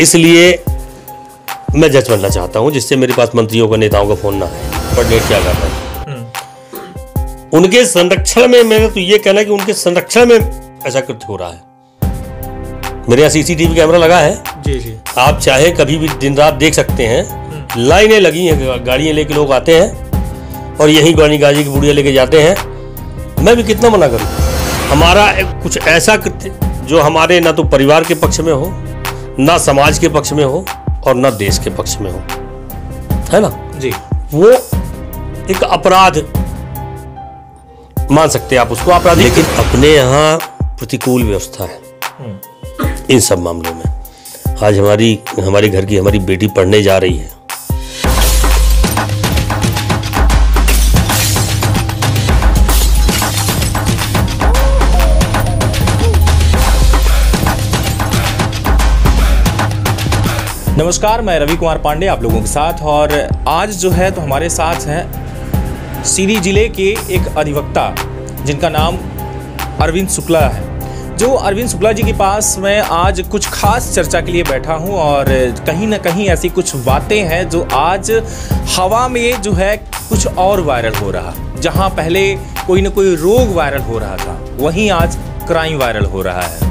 इसलिए मैं जज बनना चाहता हूं, जिससे मेरे पास मंत्रियों का, नेताओं का फोन ना आए पर डेट क्या कर रहे हैं। उनके संरक्षण में, मेरा तो ये कहना है कि उनके संरक्षण में ऐसा कृत्य हो रहा है। मेरे यहाँ सीसीटीवी कैमरा लगा है जी जी, आप चाहे कभी भी दिन रात देख सकते हैं। लाइनें लगी हैं, गाड़ियां लेके लोग आते हैं और यही गाजी की बुढ़िया लेके जाते हैं। मैं भी कितना मना करूं। हमारा कुछ ऐसा कृत्य जो हमारे ना तो परिवार के पक्ष में हो, ना समाज के पक्ष में हो और ना देश के पक्ष में हो, है ना जी, वो एक अपराध मान सकते हैं आप उसको, अपराध। लेकिन अपने यहाँ प्रतिकूल व्यवस्था है इन सब मामलों में। आज हमारे घर की हमारी बेटी पढ़ने जा रही है, नमस्कार, मैं रवि कुमार पांडे आप लोगों के साथ। और आज जो है तो हमारे साथ हैं सीधी जिले के एक अधिवक्ता जिनका नाम अरविंद शुक्ला है। जो अरविंद शुक्ला जी के पास मैं आज कुछ खास चर्चा के लिए बैठा हूं और कहीं ना कहीं ऐसी कुछ बातें हैं जो आज हवा में जो है कुछ और वायरल हो रहा। जहां पहले कोई ना कोई रोग वायरल हो रहा था, वहीं आज क्राइम वायरल हो रहा है।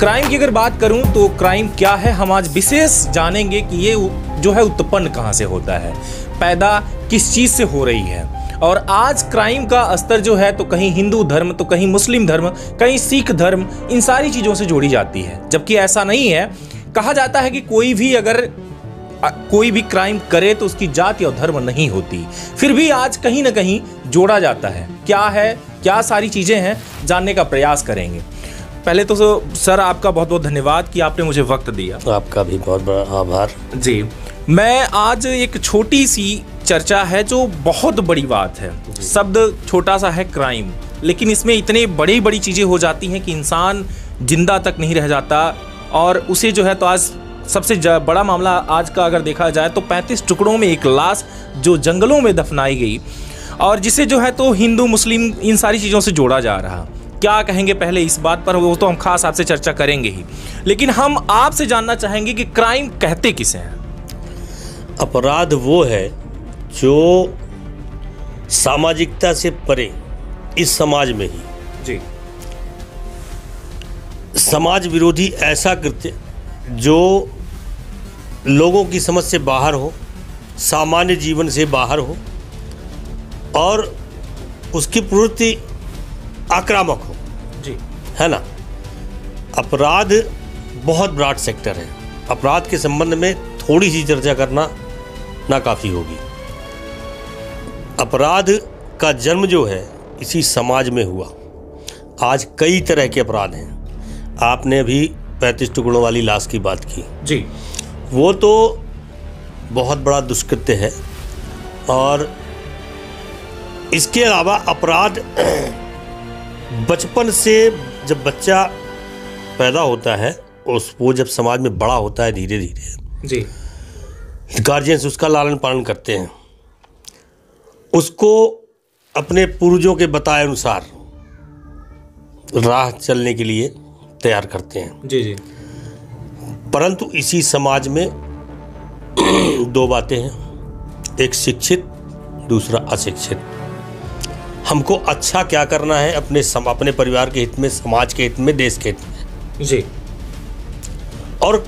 क्राइम की अगर बात करूं तो क्राइम क्या है, हम आज विशेष जानेंगे कि ये जो है उत्पन्न कहां से होता है, पैदा किस चीज से हो रही है। और आज क्राइम का स्तर जो है तो कहीं हिंदू धर्म, तो कहीं मुस्लिम धर्म, कहीं सिख धर्म, इन सारी चीजों से जोड़ी जाती है। जबकि ऐसा नहीं है। कहा जाता है कि कोई भी अगर कोई भी क्राइम करे तो उसकी जाति और धर्म नहीं होती, फिर भी आज कहीं ना कहीं जोड़ा जाता है। क्या सारी चीजें हैं, जानने का प्रयास करेंगे। पहले तो सर आपका बहुत बहुत धन्यवाद कि आपने मुझे वक्त दिया। आपका भी बहुत बड़ा आभार जी। मैं आज एक छोटी सी चर्चा है जो बहुत बड़ी बात है। शब्द छोटा सा है क्राइम, लेकिन इसमें इतने बड़ी चीज़ें हो जाती हैं कि इंसान जिंदा तक नहीं रह जाता। और उसे जो है तो आज सबसे बड़ा मामला आज का अगर देखा जाए तो 35 टुकड़ों में एक लाश जो जंगलों में दफनाई गई, और जिसे जो है तो हिंदू मुस्लिम इन सारी चीज़ों से जोड़ा जा रहा। क्या कहेंगे पहले इस बात पर, वो तो हम खास आपसे चर्चा करेंगे ही, लेकिन हम आपसे जानना चाहेंगे कि क्राइम कहते किसे हैं। अपराध वो है जो सामाजिकता से परे इस समाज में ही जी समाज विरोधी ऐसा कृत्य जो लोगों की समझ से बाहर हो, सामान्य जीवन से बाहर हो और उसकी प्रवृत्ति आक्रामक हो जी, है ना। अपराध बहुत ब्रॉड सेक्टर है। अपराध के संबंध में थोड़ी सी चर्चा करना नाकाफी होगी। अपराध का जन्म जो है इसी समाज में हुआ। आज कई तरह के अपराध हैं। आपने अभी 35 टुकड़ों वाली लाश की बात की जी, वो तो बहुत बड़ा दुष्कृत्य है। और इसके अलावा अपराध बचपन से, जब बच्चा पैदा होता है वो जब समाज में बड़ा होता है धीरे धीरे जी, गार्जियंस उसका लालन पालन करते हैं, उसको अपने पूर्वजों के बताए अनुसार राह चलने के लिए तैयार करते हैं। जी जी, परंतु इसी समाज में दो बातें हैं, एक शिक्षित, दूसरा अशिक्षित। हमको अच्छा क्या करना है अपने परिवार के हित में, समाज के हित में, देश के हित में जी। और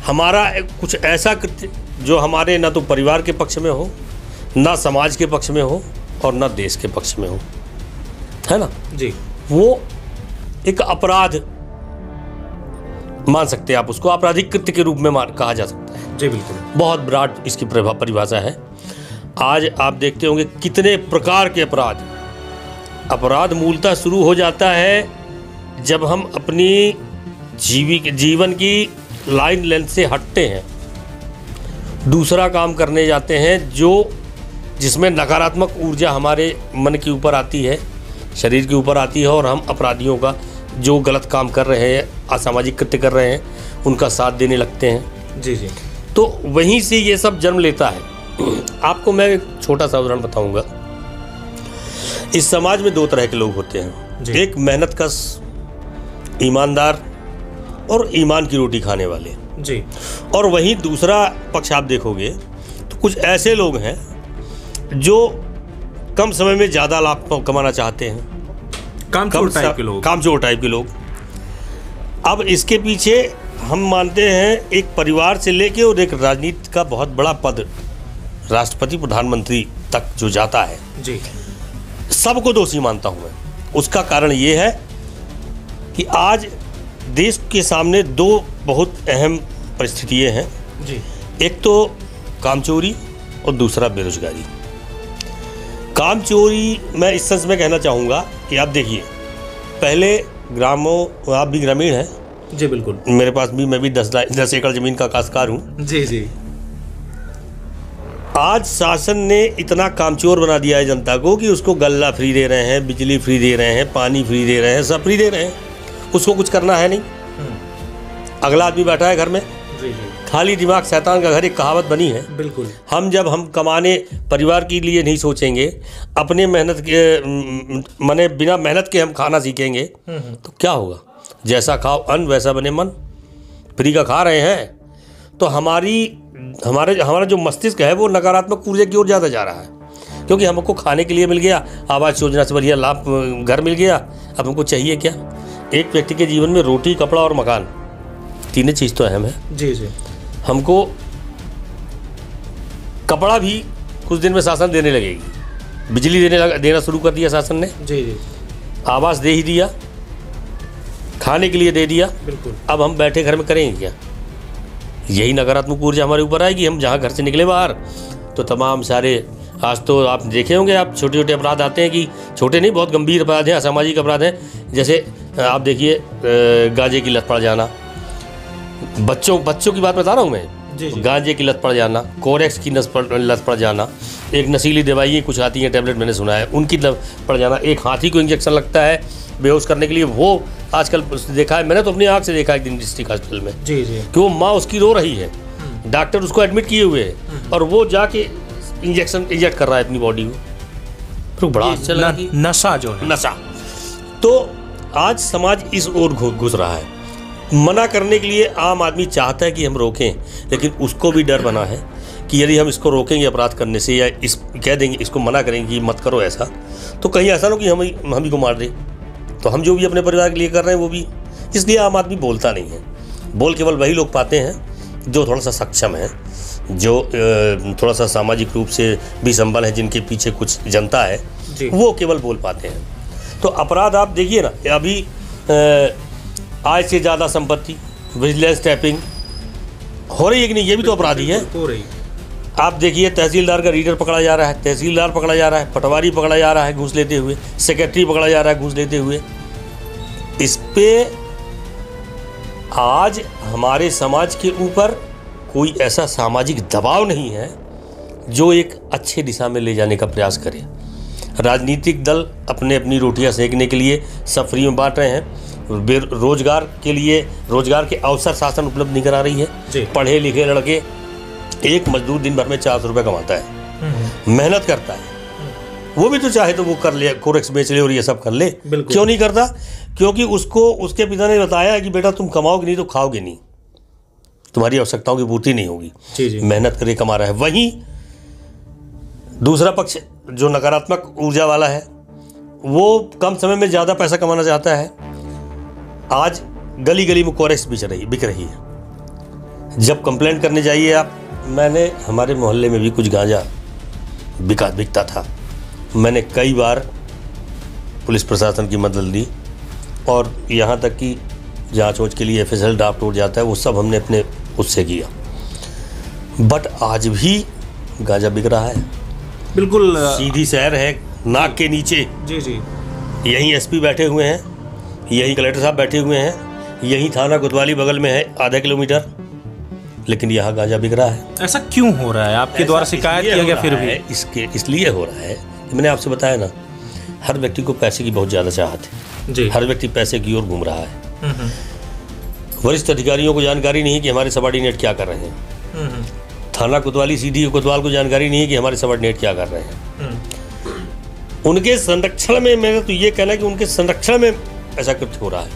हमारा कुछ ऐसा कृत्य जो हमारे ना तो परिवार के पक्ष में हो, ना समाज के पक्ष में हो और ना देश के पक्ष में हो, है ना जी, वो एक अपराध मान सकते हैं आप उसको, आपराधिक कृत्य के रूप में कहा जा सकता है। जी बिल्कुल, बहुत ब्रॉड इसकी परिभाषा है। आज आप देखते होंगे कितने प्रकार के अपराध मूलतः शुरू हो जाता है जब हम अपनी जीवन की लाइन लेंथ से हटते हैं, दूसरा काम करने जाते हैं जिसमें नकारात्मक ऊर्जा हमारे मन के ऊपर आती है, शरीर के ऊपर आती है, और हम अपराधियों का जो गलत काम कर रहे हैं, असामाजिक कृत्य कर रहे हैं, उनका साथ देने लगते हैं। जी जी, तो वहीं से ये सब जन्म लेता है। आपको मैं एक छोटा सा उदाहरण बताऊंगा। इस समाज में दो तरह के लोग होते हैं, एक मेहनतकश, ईमानदार और ईमान की रोटी खाने वाले जी। और वहीं दूसरा पक्ष आप देखोगे तो कुछ ऐसे लोग हैं जो कम समय में ज़्यादा लाभ कमाना चाहते हैं, कामचोर टाइप के लोग। कामचोर टाइप के लोग। अब इसके पीछे हम मानते हैं एक परिवार से लेके और एक राजनीति का बहुत बड़ा पद, राष्ट्रपति प्रधानमंत्री तक जो जाता है जी, सबको दोषी मानता हूं मैं। उसका कारण ये है कि आज देश के सामने दो बहुत अहम परिस्थितियां हैं जी। एक तो कामचोरी और दूसरा बेरोजगारी। कामचोरी मैं इस सेंस में कहना चाहूँगा कि आप देखिए, पहले ग्रामों, आप भी ग्रामीण हैं जी, बिल्कुल। मेरे पास भी, मैं भी 10 एकड़ ज़मीन का काश्तकार हूँ। जी जी। आज शासन ने इतना कामचोर बना दिया है जनता को कि उसको गल्ला फ्री दे रहे हैं, बिजली फ्री दे रहे हैं, पानी फ्री दे रहे हैं, सब फ्री दे रहे हैं, उसको कुछ करना है नहीं। अगला आदमी बैठा है घर में, जी जी, खाली दिमाग शैतान का घर, एक कहावत बनी है। बिल्कुल। हम कमाने परिवार के लिए नहीं सोचेंगे, अपने मेहनत के माने बिना मेहनत के हम खाना सीखेंगे तो क्या होगा? जैसा खाओ अन्न वैसा बने मन। फ्री का खा रहे हैं तो हमारा जो मस्तिष्क है वो नकारात्मक ऊर्जा की ओर ज़्यादा जा रहा है, क्योंकि हमको खाने के लिए मिल गया, आवाज़ योजना से बढ़िया लाभ घर मिल गया। अब हमको चाहिए क्या? एक व्यक्ति के जीवन में रोटी, कपड़ा और मकान, तीनों चीज़ तो अहम है। जी जी। हमको कपड़ा भी कुछ दिन में शासन देने लगेगी, बिजली देना शुरू कर दिया शासन ने। जी जी। आवास दे ही दिया, खाने के लिए दे दिया। बिल्कुल। अब हम बैठे घर में करेंगे क्या? यही नकारात्मक ऊर्जा हमारे ऊपर आएगी। हम जहाँ घर से निकले बाहर तो तमाम सारे, आज तो आप देखे होंगे, आप छोटे छोटे अपराध आते हैं, कि छोटे नहीं, बहुत गंभीर अपराध हैं, असामाजिक अपराध हैं। जैसे आप देखिए गांजे की लत पड़ जाना, बच्चों की बात बता रहा हूँ मैं। जी जी। गांजे की लत पड़ जाना, कोरेक्स की लत पड़ जाना, एक नशीली दवाइयाँ कुछ आती हैं, टैबलेट मैंने सुना है, उनकी लत पड़ जाना, एक हाथी को इंजेक्शन लगता है बेहोश करने के लिए, वो आजकल देखा है, मैंने तो अपनी आँख से देखा एक दिन डिस्ट्रिक्ट हॉस्पिटल में। जी जी। कि वो माँ उसकी रो रही है, डॉक्टर उसको एडमिट किए हुए हैं और वो जाके इंजेक्शन इंजेक्ट कर रहा है अपनी बॉडी को। तो बड़ा नशा जो है, नशा। तो आज समाज इस ओर घुस रहा है। मना करने के लिए आम आदमी चाहता है कि हम रोकें, लेकिन उसको भी डर बना है कि यदि हम इसको रोकेंगे अपराध करने से, या कह देंगे, इसको मना करेंगे कि मत करो ऐसा, तो कहीं ऐसा ना हो कि हम ही को मार दे। तो हम जो भी अपने परिवार के लिए कर रहे हैं वो भी, इसलिए आम आदमी बोलता नहीं है। बोल केवल वही लोग पाते हैं जो थोड़ा सा सक्षम है, जो थोड़ा सा सामाजिक रूप से भी संबल है, जिनके पीछे कुछ जनता है, वो केवल बोल पाते हैं। तो अपराध आप देखिए ना, अभी आय से ज़्यादा संपत्ति, विजिलेंस टैपिंग हो रही है कि नहीं? ये भी तो अपराधी है। हो रही। आप देखिए, तहसीलदार का रीडर पकड़ा जा रहा है, तहसीलदार पकड़ा जा रहा है, पटवारी पकड़ा जा रहा है घूस लेते हुए, सेक्रेटरी पकड़ा जा रहा है घूस लेते हुए। इस पे आज हमारे समाज के ऊपर कोई ऐसा सामाजिक दबाव नहीं है जो एक अच्छे दिशा में ले जाने का प्रयास करे। राजनीतिक दल अपनी रोटियां सेकने के लिए सब फ्री में बांट रहे हैं। रोजगार के लिए रोजगार के अवसर शासन उपलब्ध नहीं करा रही है। पढ़े लिखे लड़के, एक मजदूर दिन भर में 400 रुपये कमाता है, मेहनत करता है, वो भी तो चाहे तो वो कर ले, कोरेक्स बेच ले और ये सब कर ले। क्यों नहीं करता? क्योंकि उसको उसके पिता ने बताया कि बेटा तुम कमाओगे नहीं तो खाओगे नहीं, तुम्हारी आवश्यकताओं की पूर्ति नहीं होगी। मेहनत करके कमा रहा है। वहीं दूसरा पक्ष जो नकारात्मक ऊर्जा वाला है, वो कम समय में ज़्यादा पैसा कमाना चाहता है। आज गली गली में कोरेक्स बिक रही है। जब कंप्लेंट करने जाइए आप, मैंने हमारे मोहल्ले में भी कुछ गांजा बिकता था, मैंने कई बार पुलिस प्रशासन की मदद ली, और यहाँ तक कि जांच वोच के लिए FSL ड्राफ्ट हो जाता है, वो सब हमने अपने उससे किया। बट आज भी गांजा बिक रहा है। बिल्कुल सीधी शहर है, नाक के नीचे। जी जी। यहीं SP बैठे हुए हैं, यहीं कलेक्टर साहब बैठे हुए हैं, यहीं थाना कोतवाली बगल में है आधा किलोमीटर, लेकिन यहाँ गांजा बिक रहा है। ऐसा क्यों हो रहा है? आपके द्वारा शिकायत किया गया फिर भी? इसलिए हो रहा है, मैंने आपसे बताया ना, हर व्यक्ति को पैसे की बहुत ज़्यादा चाहत है जी। हर व्यक्ति पैसे की ओर घूम रहा है। वरिष्ठ अधिकारियों को जानकारी नहीं है कि हमारे सबॉर्डिनेट क्या कर रहे हैं। थाना कोतवाली CD कोतवाल को जानकारी नहीं है कि हमारे सबॉर्डिनेट क्या कर रहे हैं। उनके संरक्षण में, मेरा तो ये कहना है कि उनके संरक्षण में ऐसा कुछ हो रहा है।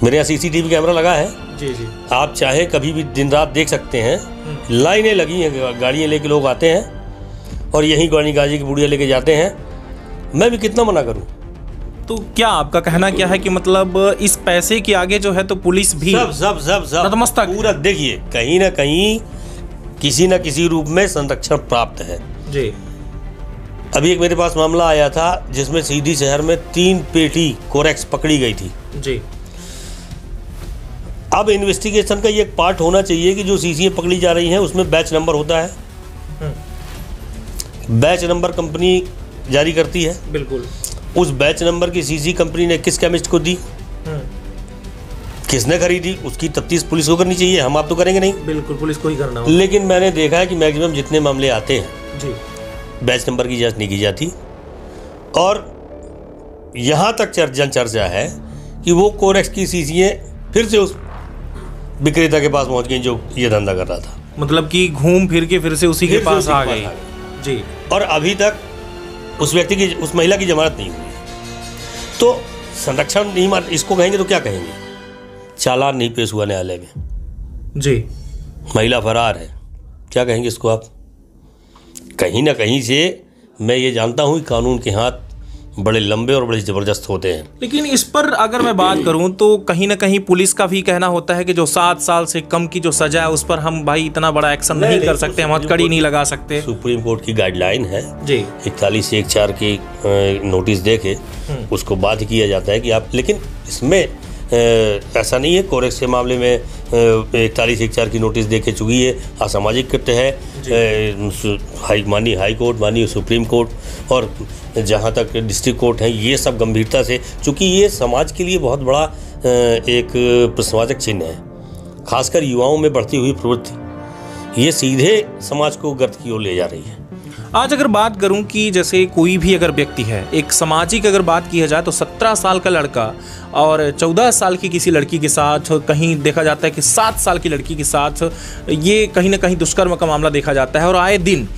मेरे यहाँ CCTV कैमरा लगा है, जी जी। आप चाहे कभी भी दिन रात देख सकते हैं। लाइनें लगी हैं, गाड़ियाँ लेके लोग आते हैं और यहीं गौनी गाजी की बुढ़िया लेके जाते हैं। मैं भी कितना मना करूं। तो क्या आपका कहना क्या है कि मतलब इस पैसे के आगे जो है तो पुलिस भी सब नतमस्तक पूरा, देखिए कहीं ना कहीं किसी न किसी रूप में संरक्षण प्राप्त है जी। अभी एक मेरे पास मामला आया था जिसमें सीधी शहर में 3 पेटी कोरेक्स पकड़ी गई थी जी। अब इन्वेस्टिगेशन का ये एक पार्ट होना चाहिए कि जो सीसीएं पकड़ी जा रही हैं उसमें बैच नंबर होता है। बैच नंबर कंपनी जारी करती है। बिल्कुल। उस बैच नंबर की सीसी कंपनी ने किस केमिस्ट को दी, किसने खरीदी, उसकी तफ्तीश पुलिस को करनी चाहिए। हम आप तो करेंगे नहीं, बिल्कुल पुलिस को ही करना होगा। लेकिन मैंने देखा है कि मैक्सिमम जितने मामले आते हैं जी, बैच नंबर की जांच नहीं की जाती। और यहाँ तक जन चर्चा है कि वो कोरेक्स की सीसीएं फिर से उस विक्रेता के पास पहुँच गई जो ये धंधा कर रहा था। मतलब कि घूम फिर के फिर से उसी के पास आ गई जी। और अभी तक उस व्यक्ति की, उस महिला की जमानत नहीं हुई। तो संरक्षण नहीं मार, इसको कहेंगे तो क्या कहेंगे? चालान नहीं पेश हुआ न्यायालय में जी, महिला फरार है, क्या कहेंगे इसको आप? कहीं ना कहीं से मैं ये जानता हूँ कि कानून के हाथ बड़े लंबे और बड़े ज़बरदस्त होते हैं। लेकिन इस पर अगर मैं बात करूं तो कहीं ना कहीं पुलिस का भी कहना होता है कि जो 7 साल से कम की जो सजा है उस पर हम भाई इतना बड़ा एक्शन नहीं कर सकते, हम हथकड़ी नहीं लगा सकते। सुप्रीम कोर्ट की गाइडलाइन है जी, 41(1)(4) की नोटिस देके उसको बाध्य किया जाता है कि आप, लेकिन इसमें ऐसा नहीं है। कोरेक्स के मामले में 41(1)(4) की नोटिस देके चुकी है, असामाजिक कृत्य है। माननीय हाई कोर्ट, माननीय सुप्रीम कोर्ट और जहाँ तक डिस्ट्रिक्ट कोर्ट हैं, ये सब गंभीरता से, चूँकि ये समाज के लिए बहुत बड़ा एक प्रश्नवाचक चिन्ह है, खासकर युवाओं में बढ़ती हुई प्रवृत्ति, ये सीधे समाज को गर्त की ओर ले जा रही है। आज अगर बात करूं कि जैसे कोई भी अगर व्यक्ति है, एक सामाजिक अगर बात की जाए तो 17 साल का लड़का और 14 साल की किसी लड़की के साथ, कहीं देखा जाता है कि 7 साल की लड़की के साथ ये कहीं ना कहीं दुष्कर्म का मामला देखा जाता है और आए दिन।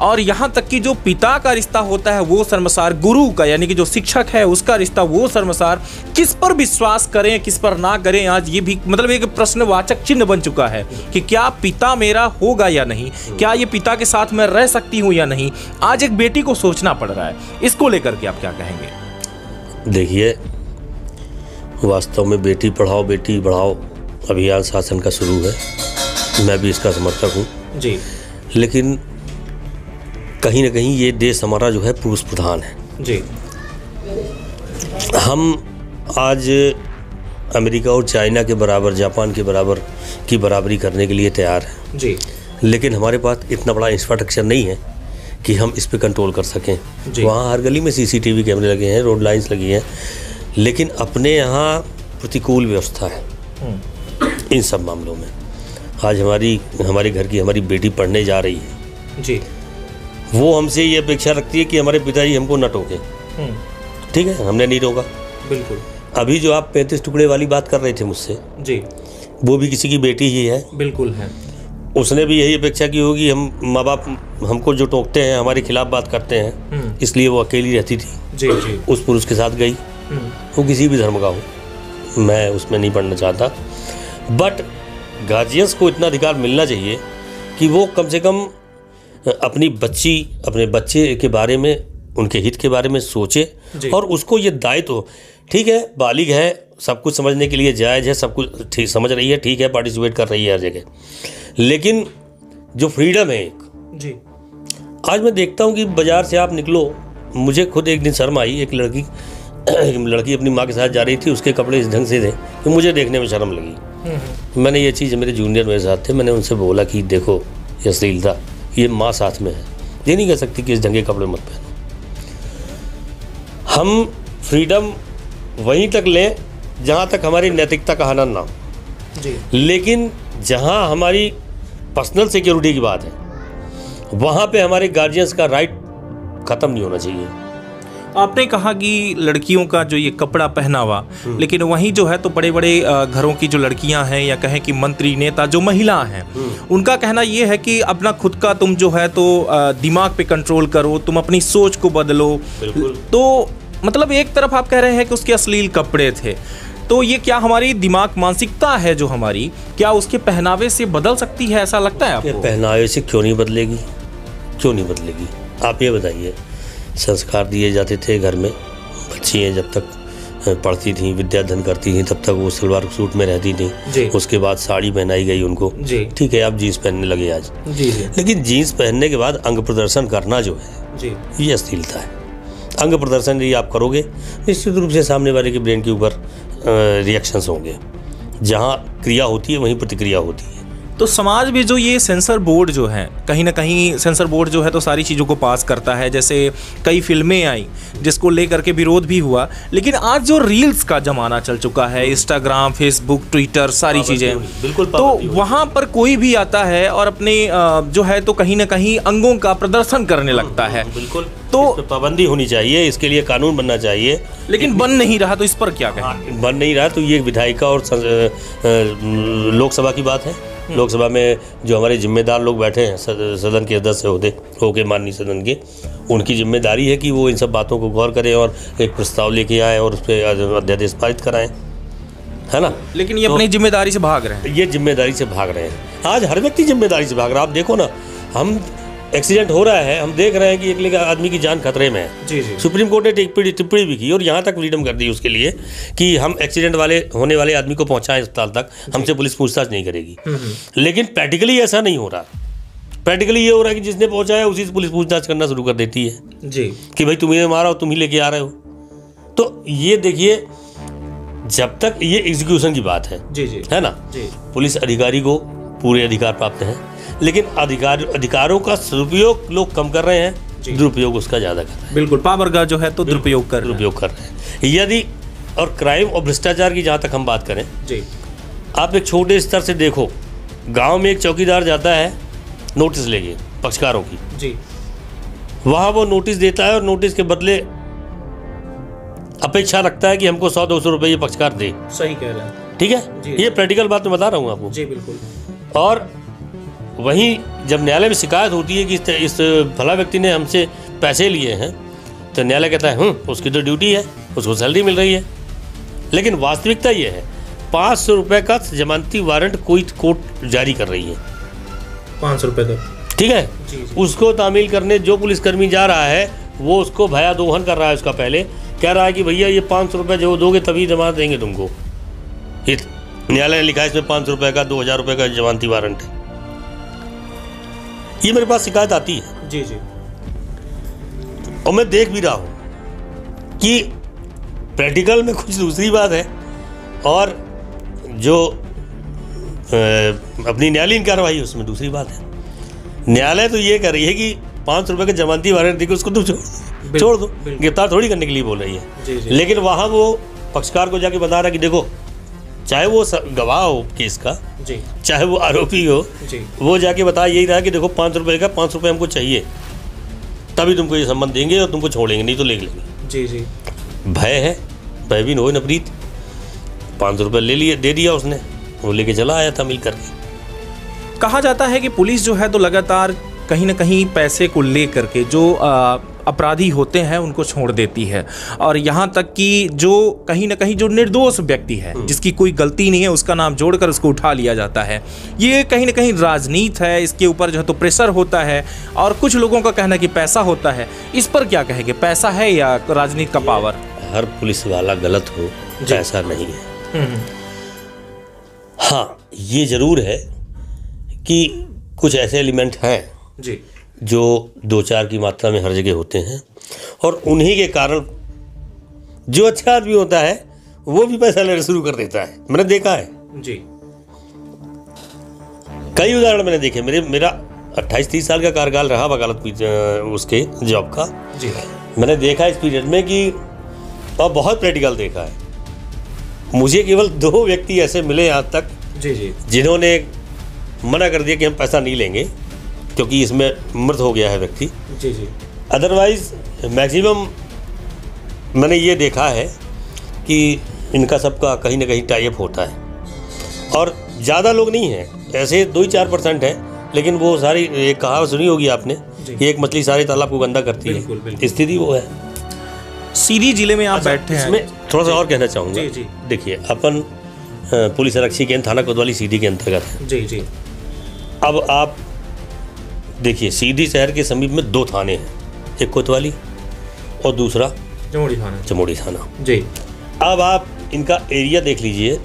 और यहाँ तक कि जो पिता का रिश्ता होता है वो शर्मसार, गुरु का यानी कि जो शिक्षक है उसका रिश्ता वो शर्मसार। किस पर विश्वास करें, किस पर ना करें, आज ये भी मतलब एक प्रश्नवाचक चिन्ह बन चुका है कि क्या पिता मेरा होगा या नहीं, क्या ये पिता के साथ मैं रह सकती हूँ या नहीं। आज एक बेटी को सोचना पड़ रहा है, इसको लेकर के आप क्या कहेंगे? देखिए, वास्तव में बेटी पढ़ाओ बेटी बढ़ाओ अभियान शासन का शुरू है, मैं भी इसका समर्थक हूँ जी। लेकिन कहीं ना कहीं ये देश हमारा जो है पुरुष प्रधान है जी। हम आज अमेरिका और चाइना के बराबर, जापान के बराबर की बराबरी करने के लिए तैयार हैं जी, लेकिन हमारे पास इतना बड़ा इंफ्रास्ट्रक्चर नहीं है कि हम इस पे कंट्रोल कर सकें। वहाँ हर गली में CCTV कैमरे लगे हैं, रोड लाइंस लगी हैं, लेकिन अपने यहाँ प्रतिकूल व्यवस्था है इन सब मामलों में। आज हमारे घर की हमारी बेटी पढ़ने जा रही है जी, वो हमसे ये अपेक्षा रखती है कि हमारे पिताजी हमको न टोकें। ठीक है, हमने नहीं रोका। बिल्कुल। अभी जो आप 35 टुकड़े वाली बात कर रहे थे मुझसे जी, वो भी किसी की बेटी ही है। बिल्कुल है। उसने भी यही अपेक्षा की होगी, हम माँ बाप हमको जो टोकते हैं, हमारे खिलाफ बात करते हैं, इसलिए वो अकेली रहती थी जी जी। उस पुरुष के साथ गई, वो किसी भी धर्म का हो, मैं उसमें नहीं पढ़ना चाहता। बट गार्जियंस को इतना अधिकार मिलना चाहिए कि वो कम से कम अपनी बच्ची, अपने बच्चे के बारे में, उनके हित के बारे में सोचे और उसको ये दायित्व हो। ठीक है, बालिग है, सब कुछ समझने के लिए जायज़ है, सब कुछ ठीक समझ रही है, ठीक है, पार्टिसिपेट कर रही है हर जगह, लेकिन जो फ्रीडम है एक जी। आज मैं देखता हूँ कि बाज़ार से आप निकलो, मुझे खुद एक दिन शर्म आई, एक लड़की अपनी माँ के साथ जा रही थी, उसके कपड़े इस ढंग से थे कि मुझे देखने में शर्म लगी। मैंने ये चीज़, मेरे जूनियर मेरे साथ थे, मैंने उनसे बोला कि देखो ये अश्लीलता, ये माँ साथ में है, ये नहीं कह सकती कि इस ढंग के कपड़े मत पहनो। हम फ्रीडम वहीं तक लें जहाँ तक हमारी नैतिकता का हनन ना हो जी, लेकिन जहाँ हमारी पर्सनल सिक्योरिटी की बात है वहाँ पे हमारे गार्जियंस का राइट ख़त्म नहीं होना चाहिए। आपने कहा कि लड़कियों का जो ये कपड़ा पहनावा, लेकिन वहीं जो है तो बड़े बड़े घरों की जो लड़कियां हैं या कहें कि मंत्री नेता जो महिला हैं, उनका कहना ये है कि अपना खुद का तुम जो है तो दिमाग पे कंट्रोल करो, तुम अपनी सोच को बदलो। तो मतलब एक तरफ आप कह रहे हैं कि उसके अश्लील कपड़े थे, तो ये क्या हमारी दिमाग मानसिकता है जो हमारी, क्या उसके पहनावे से बदल सकती है, ऐसा लगता है आपको? पहनावे से क्यों नहीं बदलेगी, क्यों नहीं बदलेगी? आप ये बताइए, संस्कार दिए जाते थे घर में, बच्चियाँ जब तक पढ़ती थी, विद्याधन करती थी, तब तक वो सलवार सूट में रहती थी। उसके बाद साड़ी पहनाई गई उनको, ठीक है, आप जीन्स पहनने लगे आज। लेकिन जीन्स पहनने के बाद अंग प्रदर्शन करना जो है ये अश्लीलता है। अंग प्रदर्शन यदि आप करोगे निश्चित रूप से सामने वाले के ब्रेन के ऊपर रिएक्शंस होंगे। जहाँ क्रिया होती है वहीं प्रतिक्रिया होती है। तो समाज में जो ये सेंसर बोर्ड जो है, कहीं ना कहीं सेंसर बोर्ड जो है तो सारी चीज़ों को पास करता है। जैसे कई फिल्में आई जिसको लेकर के विरोध भी हुआ, लेकिन आज जो रील्स का ज़माना चल चुका है, इंस्टाग्राम, फेसबुक, ट्विटर, सारी चीज़ें, बिल्कुल, तो वहाँ पर कोई भी आता है और अपने जो है तो कहीं ना कहीं अंगों का प्रदर्शन करने लगता है। बिल्कुल, तो पाबंदी होनी चाहिए, इसके लिए कानून बनना चाहिए। लेकिन बन नहीं रहा, तो इस पर क्या कहें? बन नहीं रहा तो ये विधायिका और लोकसभा की बात है। लोकसभा में जो हमारे जिम्मेदार लोग बैठे हैं, सदन के सदस्य होके माननीय सदन के, उनकी जिम्मेदारी है कि वो इन सब बातों को गौर करें और एक प्रस्ताव लेके आए और उस पर अध्यादेश पारित कराएं, है ना। लेकिन ये अपनी जिम्मेदारी से भाग रहे हैं। ये जिम्मेदारी से भाग रहे हैं। आज हर व्यक्ति जिम्मेदारी से भाग रहा है। आप देखो ना, हम एक्सीडेंट हो रहा है, हम देख रहे हैं कि एक आदमी की जान खतरे में है। जी जी। सुप्रीम कोर्ट ने टिप्पणी भी की और यहाँ तक फ्रीडम कर दी उसके लिए कि हम एक्सीडेंट होने वाले आदमी को पहुँचाएं अस्पताल तक, हमसे पुलिस पूछताछ नहीं करेगी। लेकिन प्रैक्टिकली ऐसा नहीं हो रहा। प्रैक्टिकली ये हो रहा है कि जिसने पहुँचाया उसी से पुलिस पूछताछ करना शुरू कर देती है जी, कि भाई तुम्हें मारा हो, तुम ही लेके आ रहे हो। तो ये देखिए, जब तक ये एग्जीक्यूशन की बात है, जी जी, है ना, पुलिस अधिकारी को पूरे अधिकार प्राप्त हैं, लेकिन अधिकारों का सदुपयोग लोग कम कर रहे हैं, दुरुपयोग उसका ज़्यादा कर रहे हैं। बिल्कुल, पावर का जो है तो दुरुपयोग कर रहे हैं। यदि और क्राइम और भ्रष्टाचार की जहाँ तक हम बात करें जी, आप एक छोटे स्तर से देखो, गांव में एक चौकीदार जाता है नोटिस लेके पक्षकारों की जी, वहाँ वो नोटिस देता है और नोटिस के बदले अपेक्षा रखता है कि हमको 100-200 रुपये ये पक्षकार दे। सही कह रहे हैं, ठीक है, ये प्रैक्टिकल बात मैं बता रहा हूँ आपको। जी बिल्कुल। और वहीं जब न्यायालय में शिकायत होती है कि इस भला व्यक्ति ने हमसे पैसे लिए हैं, तो न्यायालय कहता है उसकी तो ड्यूटी है, उसको सैलरी मिल रही है। लेकिन वास्तविकता ये है, 500 रुपये का जमानती वारंट कोई कोर्ट जारी कर रही है, 500 रुपये तक, ठीक है। उसको तामील करने जो पुलिसकर्मी जा रहा है वो उसको भया दोहन कर रहा है। उसका पहले कह रहा है कि भैया ये 500 रुपये जो दोगे तभी जमानत देंगे तुमको। न्यायालय ने लिखा है इसमें 500 रुपये का 2000 रुपये का जमानती वारंट है। ये मेरे पास शिकायत आती है जी जी, और मैं देख भी रहा हूँ कि प्रैक्टिकल में कुछ दूसरी बात है और जो अपनी न्यायालयीन कार्रवाई उसमें दूसरी बात है। न्यायालय तो ये कर रही है कि 500 रुपये का जमानती वारंट देकर उसको तुम छोड़ दो, गिरफ्तार थोड़ी करने के लिए बोल रही है। जी जी। लेकिन वहाँ वो पक्षकार को जाके बता रहा है कि देखो, चाहे वो गवाह हो केस का जी, चाहे वो आरोपी हो जी, वो जाके बता यही रहा कि देखो 500 रुपये का 500 रुपये हमको चाहिए, तभी तुमको ये संबंध देंगे और तुमको छोड़ेंगे, नहीं तो ले लेंगे। जी जी। भय है, भयभीन हो नवरीत, 500 रुपये ले लिए, दे दिया उसने, वो लेके चला आया था मिल करके। कहा जाता है कि पुलिस जो है तो लगातार कहीं ना कहीं पैसे को लेकर के जो अपराधी होते हैं उनको छोड़ देती है, और यहाँ तक कि जो कहीं ना कहीं जो निर्दोष व्यक्ति है जिसकी कोई गलती नहीं है उसका नाम जोड़कर उसको उठा लिया जाता है। ये कहीं ना कहीं राजनीति है, इसके ऊपर जो है तो प्रेशर होता है, और कुछ लोगों का कहना है कि पैसा होता है। इस पर क्या कहेंगे, पैसा है या राजनीति का पावर? हर पुलिस वाला गलत हो, ऐसा नहीं है। हाँ, ये जरूर है कि कुछ ऐसे एलिमेंट हैं जी जो 2-4 की मात्रा में हर जगह होते हैं, और उन्हीं के कारण जो अच्छा आदमी होता है वो भी पैसा लेना शुरू कर देता है। मैंने देखा है जी, कई उदाहरण मैंने देखे। मेरा 28-30 साल का कार्यकाल रहा वकालत उसके जॉब का जी। मैंने देखा इस पीरियड में कि, और बहुत प्रैक्टिकल देखा है। मुझे केवल 2 व्यक्ति ऐसे मिले आज तक जी जी, जिन्होंने मना कर दिया कि हम पैसा नहीं लेंगे क्योंकि इसमें मृत हो गया है व्यक्ति जी जी। अदरवाइज मैक्सिमम मैंने ये देखा है कि इनका सबका कहीं ना कहीं टाई अप होता है, और ज़्यादा लोग नहीं हैं, ऐसे 2-4% हैं। लेकिन वो सारी, एक कहावत सुनी होगी आपने, एक मछली सारे तालाब को गंदा करती है, स्थिति वो है। सीधी जिले में आप बैठे हैं। इसमें थोड़ा सा और कहना चाहूँगा। जी जी देखिए, अपन पुलिस आरक्षी केंद्र थाना कोतवाली सीधी के अंतर्गत है। जी जी। अब आप देखिए, सीधी शहर के समीप में 2 थाने हैं, एक कोतवाली और दूसरा चमोड़ी थाना जी। अब आप इनका एरिया देख लीजिए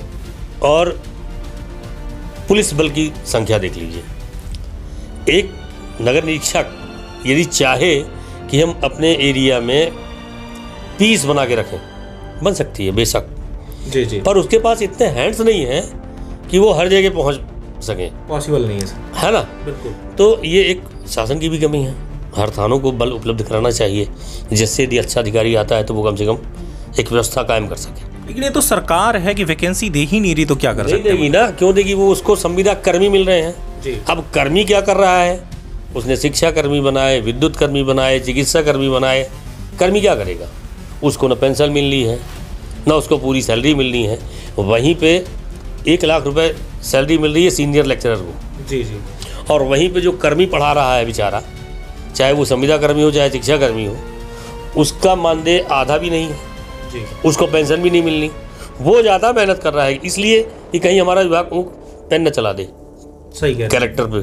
और पुलिस बल की संख्या देख लीजिए। एक नगर निरीक्षक यदि चाहे कि हम अपने एरिया में पीस बना के रखें, बन सकती है बेशक, जी जी, पर उसके पास इतने हैंड्स नहीं हैं कि वो हर जगह पहुंच सकें। पॉसिबल नहीं है सर, है ना। बिल्कुल। तो ये एक शासन की भी कमी है। हर थानों को बल उपलब्ध कराना चाहिए, जिससे यदि अच्छा अधिकारी आता है तो वो कम से कम एक व्यवस्था कायम कर सके। लेकिन ये तो सरकार है कि वैकेंसी दे ही नहीं रही, तो क्या कर सकते हैं? देगी ना, क्यों देगी? वो उसको संविदा कर्मी मिल रहे हैं जी। अब कर्मी क्या कर रहा है? उसने शिक्षा कर्मी बनाए, विद्युत कर्मी बनाए, चिकित्सा कर्मी बनाए। कर्मी क्या करेगा? उसको न पेंशन मिलनी है, न उसको पूरी सैलरी मिलनी है। वहीं पे 1 लाख रुपए सैलरी मिल रही है सीनियर लेक्चरर को। जी जी। और वहीं पे जो कर्मी पढ़ा रहा है बेचारा, चाहे वो संविदा कर्मी हो चाहे शिक्षा कर्मी हो, उसका मानदेय आधा भी नहीं है जी। उसको पेंशन भी नहीं मिलनी। वो ज़्यादा मेहनत कर रहा है इसलिए कि कहीं हमारा विभाग पेन न चला दे सही कह कैरेक्टर पे,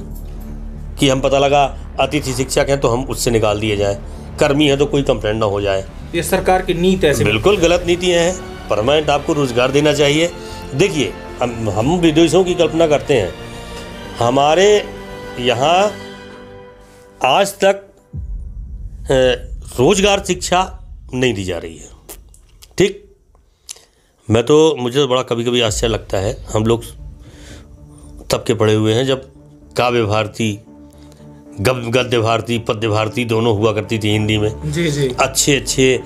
कि हम पता लगा अतिथि शिक्षक हैं तो हम उससे निकाल दिए जाए, कर्मी है तो कोई कंप्लेंट ना हो जाए। ये सरकार की नीति ऐसे बिल्कुल गलत नीतियाँ हैं। परमानेंट आपको रोजगार देना चाहिए। देखिए, हम विदेशों की कल्पना करते हैं, हमारे यहाँ आज तक रोजगार शिक्षा नहीं दी जा रही है। ठीक, मुझे तो बड़ा कभी कभी आश्चर्य लगता है। हम लोग तब के पढ़े हुए हैं जब काव्य भारती, गद्य भारती, पद्य भारती दोनों हुआ करती थी हिंदी में। जी जी। अच्छे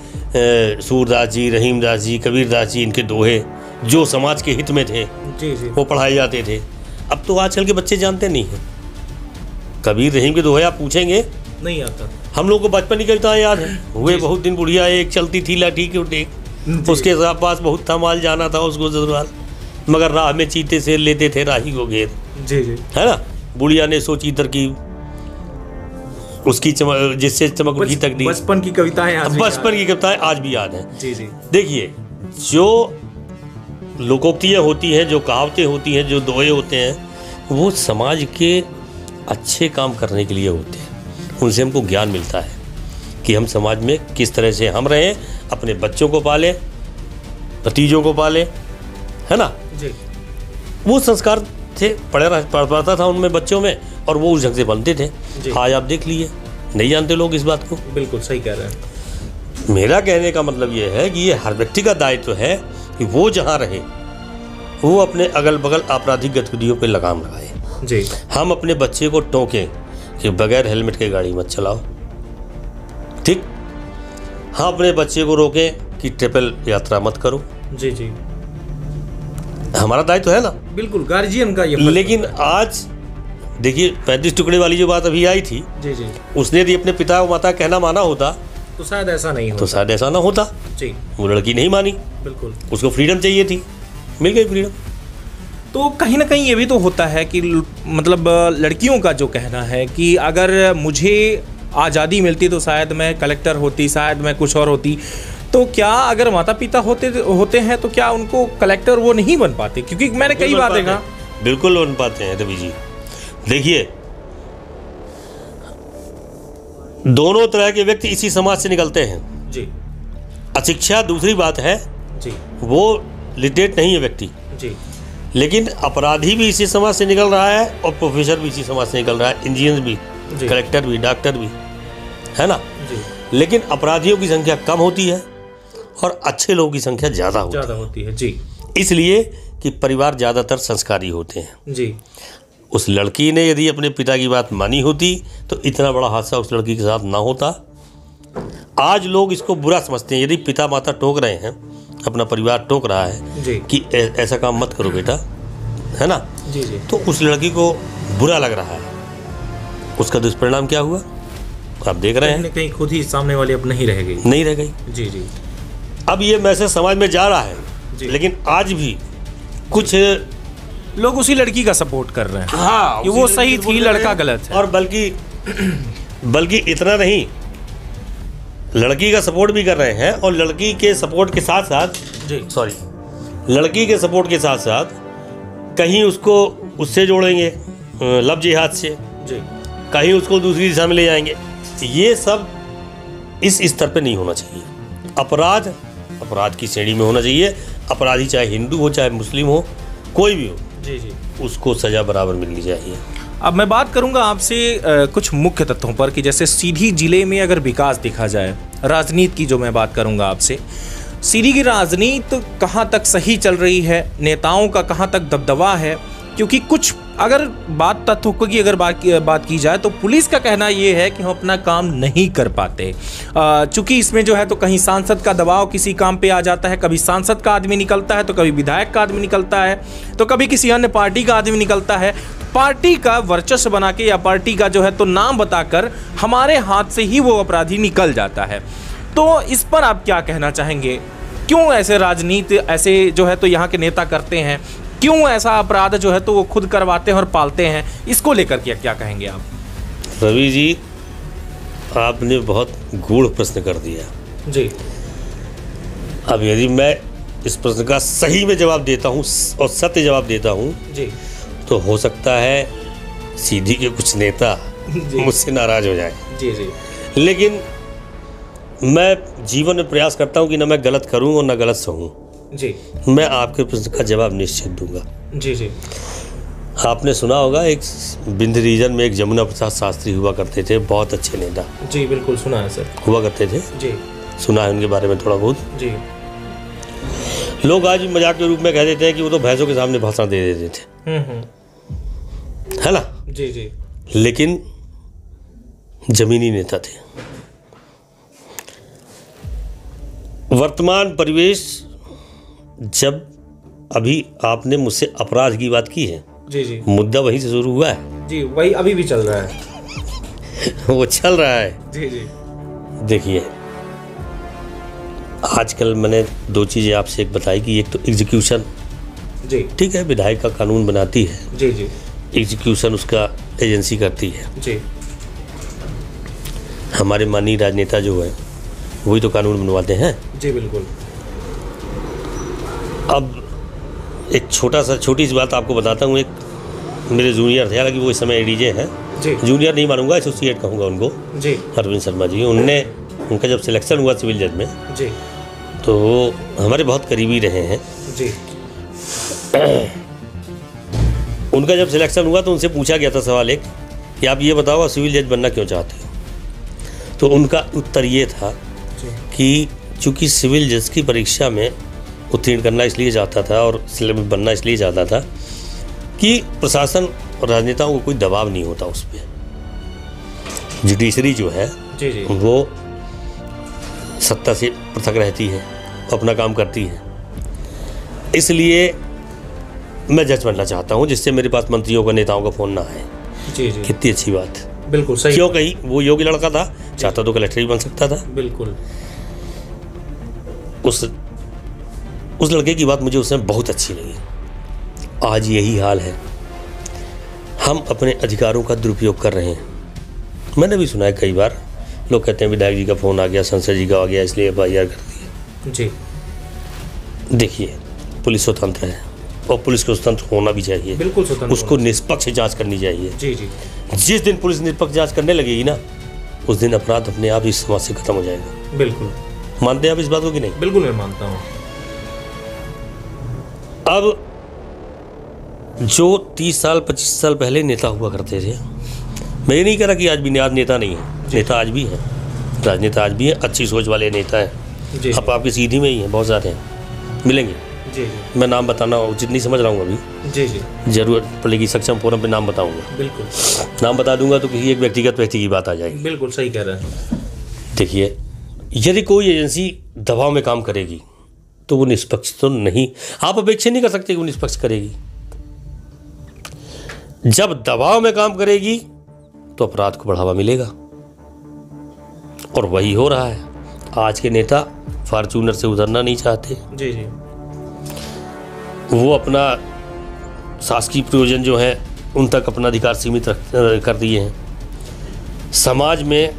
सूरदास जी, रहीमदास जी, कबीरदास जी, इनके दोहे जो समाज के हित में थे जी जी, वो पढ़ाए जाते थे। अब तो आजकल के बच्चे जानते नहीं हैं। कबीर रहीम के दोहे आप पूछेंगे नहीं आता। हम लोग को बचपन की कविताएं याद है। हुए बहुत दिन बुढ़िया एक, चलती थी लाठी के टेक, उसके पास बहुत था माल, जाना था उसको ससुराल, मगर राह में चीते से लेते थे राही को घेर। जी जी। है ना। बुढ़िया ने सोची तरकीब, उसकी जिससे चमक उठी तकदीर। बचपन की कविताएं आज भी याद हैं। जी जी। देखिए, जो लोकोक्तियाँ होती हैं, जो कहावतें होती हैं, जो दोहे होते हैं, वो समाज के अच्छे काम करने के लिए होते हैं। उनसे हमको ज्ञान मिलता है कि हम समाज में किस तरह से हम रहें, अपने बच्चों को पालें, भतीजों को पालें। है ना जी। वो संस्कार थे, पढ़ता था उनमें, बच्चों में, और वो उस ढंग से बनते थे। आज आप देख लीजिए, नहीं जानते लोग इस बात को। बिल्कुल सही कह रहे हैं। मेरा कहने का मतलब ये है कि ये हर व्यक्ति का दायित्व है कि वो जहाँ रहे वो अपने अगल बगल आपराधिक गतिविधियों पर लगाम लगाए। जी। हम अपने बच्चे को टोकें कि बगैर हेलमेट के गाड़ी मत चलाओ। ठीक। हाँ, अपने बच्चे को रोकें कि ट्रिपल यात्रा मत करो। जी जी। हमारा दायित्व है ना। बिल्कुल, गार्जियन का ये। लेकिन आज देखिए, 35 टुकड़े वाली जो बात अभी आई थी, जी जी, उसने यदि अपने पिता और माता कहना माना होता तो शायद ऐसा नहीं होता। जी। वो लड़की नहीं मानी। बिल्कुल, उसको फ्रीडम चाहिए थी, मिल गई फ्रीडम। तो कहीं ना कहीं ये भी तो होता है कि मतलब लड़कियों का जो कहना है कि अगर मुझे आज़ादी मिलती तो शायद मैं कलेक्टर होती, शायद मैं कुछ और होती। तो क्या अगर माता पिता होते हैं तो क्या उनको कलेक्टर वो नहीं बन पाते? क्योंकि मैंने कई बार देखा। बिल्कुल बन पाते हैं रवि जी। देखिए, दोनों तरह के व्यक्ति इसी समाज से निकलते हैं। जी। अशिक्षा दूसरी बात है जी, वो लिटरेट नहीं है व्यक्ति जी, लेकिन अपराधी भी इसी समाज से निकल रहा है और प्रोफेसर भी इसी समाज से निकल रहा है, इंजीनियर भी, कलेक्टर भी, डॉक्टर भी। है ना जी। लेकिन अपराधियों की संख्या कम होती है और अच्छे लोगों की संख्या ज़्यादा होती है। जी। इसलिए कि परिवार ज़्यादातर संस्कारी होते हैं। जी। उस लड़की ने यदि अपने पिता की बात मानी होती तो इतना बड़ा हादसा उस लड़की के साथ ना होता। आज लोग इसको बुरा समझते हैं। यदि पिता माता टोक रहे हैं, अपना परिवार टोक रहा है जी, कि ऐसा काम मत करो बेटा, है ना। जी जी। तो उस लड़की को बुरा लग रहा है। उसका दुष्परिणाम क्या हुआ आप देख रहे हैं। कहीं खुद ही सामने वाली अब नहीं रह गई। जी जी। अब ये मैसेज समाज में जा रहा है, लेकिन आज भी कुछ लोग उसी लड़की का सपोर्ट कर रहे हैं। हाँ, कि वो सही थी, लड़का गलत है। और बल्कि इतना नहीं, लड़की का सपोर्ट भी कर रहे हैं और लड़की के सपोर्ट के साथ साथ लड़की के सपोर्ट के साथ साथ कहीं उसको उससे जोड़ेंगे लव जिहाद से, कहीं उसको दूसरी दिशा में ले जाएंगे। ये सब इस स्तर पे नहीं होना चाहिए। अपराध की श्रेणी में होना चाहिए। अपराधी चाहे हिंदू हो चाहे मुस्लिम हो, कोई भी हो, उसको सजा बराबर मिलनी चाहिए। अब मैं बात करूंगा आपसे कुछ मुख्य तत्वों पर कि जैसे सीधी जिले में अगर विकास देखा जाए, राजनीति की जो मैं बात करूंगा आपसे, सीधी की राजनीति कहां तक सही चल रही है, नेताओं का कहां तक दबदबा है? क्योंकि कुछ अगर बात तथ्यों की अगर बात की जाए तो पुलिस का कहना ये है कि हम अपना काम नहीं कर पाते, चूंकि इसमें जो है तो कहीं सांसद का दबाव किसी काम पे आ जाता है, कभी सांसद का आदमी निकलता है तो कभी विधायक का आदमी निकलता है तो कभी किसी अन्य पार्टी का आदमी निकलता है। पार्टी का वर्चस्व बना के या पार्टी का जो है तो नाम बताकर हमारे हाथ से ही वो अपराधी निकल जाता है। तो इस पर आप क्या कहना चाहेंगे? क्यों ऐसे राजनीति ऐसे जो है तो यहाँ के नेता करते हैं? क्यों ऐसा अपराध जो है तो वो खुद करवाते हैं और पालते हैं? इसको लेकर के क्या कहेंगे आप? रवि जी, आपने बहुत गूढ़ प्रश्न कर दिया जी। अब यदि मैं इस प्रश्न का सही में जवाब देता हूँ और सत्य जवाब देता हूँ जी, तो हो सकता है सीधी के कुछ नेता मुझसे नाराज हो जाएं। जी। लेकिन मैं जीवन में प्रयास करता हूँ कि ना मैं गलत करूँ और ना गलत सहूँ जी। मैं आपके प्रश्न का जवाब निश्चित दूंगा। जी। आपने सुना होगा एक बिंद रीजन में एक जमुना प्रसाद शास्त्री हुआ करते थे, बहुत अच्छे नेता। जी बिल्कुल सुना है सर। हुआ करते थे जी, सुना है उनके बारे में थोड़ा बहुत जी। लोग आज मजाक के रूप में कह देते हैं कि वो तो भैंसों के सामने भाषण दे देते थे, है ना? जी। लेकिन जमीनी नेता थे। वर्तमान परिवेश, जब अभी आपने मुझसे अपराध की बात की है, जी। मुद्दा वहीं से शुरू हुआ है जी, वही अभी भी चल रहा है। वो चल रहा है। जी। देखिए, आजकल मैंने दो चीज़ें आपसे एक बताई कि एक तो एग्जीक्यूशन, जी ठीक है, विधायक का कानून बनाती है, जी। एग्जीक्यूशन उसका एजेंसी करती है। जी। हमारे माननीय राजनेता जो है वही तो कानून बनवाते हैं। जी बिल्कुल। अब एक छोटी सी बात आपको बताता हूँ। एक मेरे जूनियर थे, हालांकि वो इस समय एडीजे हैं जी। जूनियर नहीं मानूंगा, एसोसिएट कहूँगा उनको, जी। अरविंद शर्मा जी। उनका जब सिलेक्शन हुआ सिविल जज में, जी, तो वो हमारे बहुत करीबी रहे हैं। जी। उनका जब सिलेक्शन हुआ तो उनसे पूछा गया था सवाल एक कि आप ये बताओ आप सिविल जज बनना क्यों चाहते हो? तो उनका उत्तर ये था कि चूँकि सिविल जज की परीक्षा में उत्तीर्ण करना इसलिए चाहता था और बनना इसलिए चाहता था कि प्रशासन और राजनेताओं को कोई दबाव नहीं होता उस पर। जुडिशरी जो है जी। वो सत्ता से पृथक रहती है, अपना काम करती है। इसलिए मैं जज बनना चाहता हूँ जिससे मेरे पास मंत्रियों का, नेताओं का फ़ोन ना आए। जी। कितनी अच्छी बात, बिल्कुल सही। क्यों? कहीं वो योग्य लड़का था, चाहता तो कलेक्टर ही बन सकता था। बिल्कुल। उस लड़के की बात मुझे उसमें बहुत अच्छी लगी। आज यही हाल है, हम अपने अधिकारों का दुरुपयोग कर रहे हैं। मैंने भी सुना है कई बार, लोग कहते हैं विधायक जी का फ़ोन आ गया, संसद जी का आ गया, इसलिए FIR कर दिया। जी। देखिए, पुलिस स्वतंत्र है और पुलिस को स्वतंत्र होना भी चाहिए। बिल्कुल स्वतंत्र, उसको निष्पक्ष जांच करनी चाहिए। जी। जिस दिन पुलिस निष्पक्ष जांच करने लगेगी ना, उस दिन अपराध अपने आप इस समाज से खत्म हो जाएगा। बिल्कुल। मानते हैं आप इस बात को कि नहीं? बिल्कुल मैं मानता हूँ। अब जो 30 साल 25 साल पहले नेता हुआ करते थे, मैं ये नहीं कह रहा कि आज भी नेता नहीं है, नेता आज भी है, राजनेता आज भी है, अच्छी सोच वाले नेता हैं। अब आपकी सीधी में ही हैं, बहुत सारे हैं, मिलेंगे। जी। मैं नाम बताना उचित नहीं समझ रहा हूँ अभी। जी। जरूरत पड़ेगी सक्षम फोरम पे नाम बताऊंगा। बिल्कुल। नाम बता दूंगा तो किसी एक व्यक्तिगत व्यक्ति की बात आ जाएगी। बिल्कुल सही कह रहे हैं। देखिए, यदि कोई एजेंसी दबाव में काम करेगी तो वो निष्पक्ष तो नहीं, आप अपेक्षा नहीं कर सकते कि वो निष्पक्ष करेगी। जब दबाव में काम करेगी तो अपराध को बढ़ावा मिलेगा, और वही हो रहा है। आज के नेता फॉर्च्यूनर से उतरना नहीं चाहते। जी। वो अपना शासकीय प्रयोजन जो है उन तक अपना अधिकार सीमित कर दिए हैं। समाज में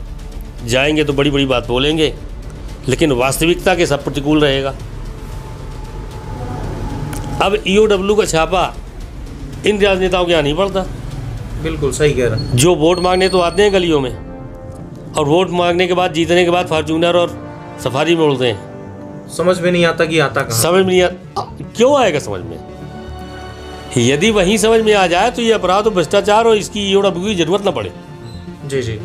जाएंगे तो बड़ी बड़ी बात बोलेंगे, लेकिन वास्तविकता के सब प्रतिकूल रहेगा। अब ईओडब्ल्यू का छापा इन राजनेताओं के यहाँ नहीं पड़ता। बिल्कुल सही कह रहे हैं। जो वोट मांगने तो आते हैं गलियों में, और वोट मांगने के बाद, जीतने के बाद फॉर्चूनर और सफारी में उड़ते हैं। समझ में नहीं आता कि आता कहाँ। समझ में नहीं आता, क्यों आएगा समझ में? यदि वहीं समझ में आ जाए तो ये अपराध और भ्रष्टाचार और इसकी ईओडब्ल्यू की जरूरत ना पड़े। जी जी।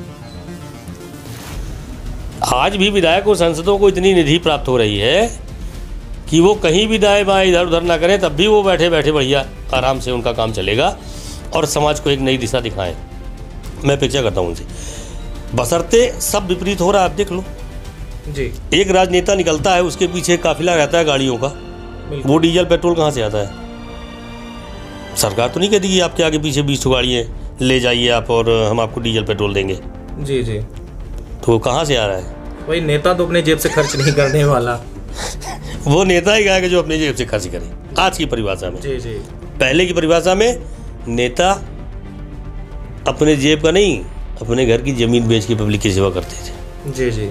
आज भी विधायक और सांसदों को इतनी निधि प्राप्त हो रही है कि वो कहीं भी दाएं बाएं इधर उधर ना करें, तब भी वो बैठे बैठे बढ़िया आराम से उनका काम चलेगा और समाज को एक नई दिशा दिखाएं। मैं अपेक्षा करता हूँ उनसे, बशर्ते सब विपरीत हो रहा है। आप देख लो जी। एक राजनेता निकलता है, उसके पीछे काफिला रहता है गाड़ियों का, वो डीजल पेट्रोल कहाँ से आता है? सरकार तो नहीं कहती कि आपके आगे पीछे 20 गाड़ियाँ ले जाइए आप और हम आपको डीजल पेट्रोल देंगे। जी जी। तो वो कहाँ से आ रहा है? वही नेता तो अपने जेब से खर्च नहीं करने वाला। वो नेता ही गाएगा जो अपने जेब से खर्च करे। आज की परिभाषा में। जी जी। पहले की परिभाषा में नेता अपने जेब का नहीं, अपने घर की जमीन बेच के पब्लिक की सेवा करते थे। जी जी।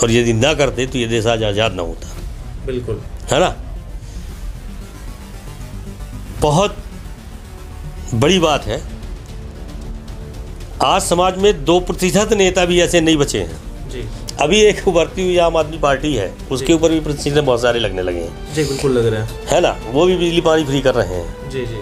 और यदि ना करते तो ये देश आज आज़ाद ना होता। बिल्कुल, है ना? बहुत बड़ी बात है। आज समाज में 2% नेता भी ऐसे नहीं बचे हैं। जी। अभी एक उभरती हुई आम आदमी पार्टी है, उसके ऊपर भी प्रतिशत बहुत सारे लगने लगे हैं। जी बिल्कुल लग रहा है। है ना? वो भी बिजली पानी फ्री कर रहे हैं। जी जी।